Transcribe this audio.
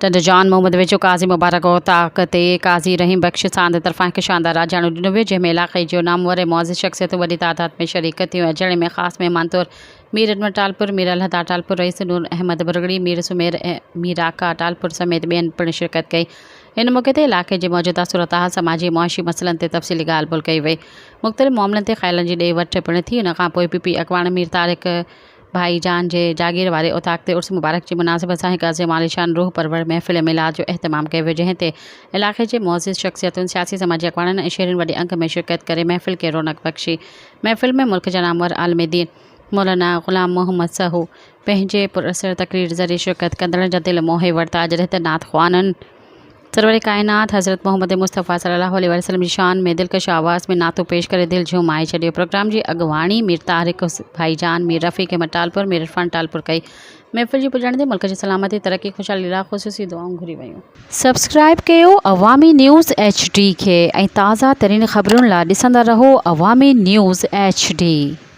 Turned John Mohammad वेझो काज़ी मुबारक और ताक़त काज़ी रहीम बख्श सांद तरफ़ां हिकु शानदार राजाणो ॾिनो वियो, जंहिंमें इलाक़े जो नामवर मौज़ शख़्सियतूं वॾी तादाद में शरीक थियूं। अजड़े में ख़ासि महिमान तौर मीर अनवर टालपुर, मीर अलहद टालपुर, रईस नूर अहमद बुरगड़ी, मीर सुमेर मीर आका टालपुर समेत ॿियनि पिणु शिरकत कई। इन मौक़े ते इलाइक़े जे मौजूदा सूरत हाल, समाजी मुआशी मसइलनि ते तफ़सीली ॻाल्हि ॿोल्हि कई वई। मुख़्तलिफ़ मामलनि ते ख़्यालनि जी ॾे वठि पिणु थी। उन खां पोइ पीपी अॻवान मीर तारिक भाईजान जे जागीर वारे उताक़ ते उर्स मुबारक जी मुनासिबत सां हिकु अज़ीम आलिशान रूह परवर महफ़िल मिलाद जो अहतमाम कयो वियो, जंहिं ते इलाइक़े जे मुअज़्ज़िज़ शख़्सियतुनि, सियासी समाजी अॻवाननि ऐं शहरियुनि वॾे अंक में शिरकत करे महफ़िल खे रौनक बख़्शी। महफ़िल में मुल्क जा नामवर आलिम दीन मौलाना ग़ुलाम मोहम्मद सहू पंहिंजे पुरअसर तक़रीर ज़रिए शिरकत कंदड़नि जा दिल मोहे वरिता। अजरत नात ख़्वाननि सरवर कायनात हज़रत मोहम्मद मुस्तफ़ा सल्लल्लाहु अलैहि वसल्लम जी शान में दिलकश आवाज़ में नातो पेश करे दिल झूमाए छॾियो। प्रोग्राम जी अॻवानी मीर तारिक भाईजान, मीर रफ़ीक अहमद टालपुर, मीर इरफान टालपुर कई। महफ़िल जी पुॼण ते मुल्क जी सलामती, तरक़ी, ख़ुशहाली लाइ ख़ुसूसी दुआऊं घुरी वयूं। सब्सक्राइब कयो अवामी न्यूज़ HD खे ऐं ताज़ा तरीन ख़बरुनि लाइ ॾिसंदा रहो अवामी न्यूज़ HD।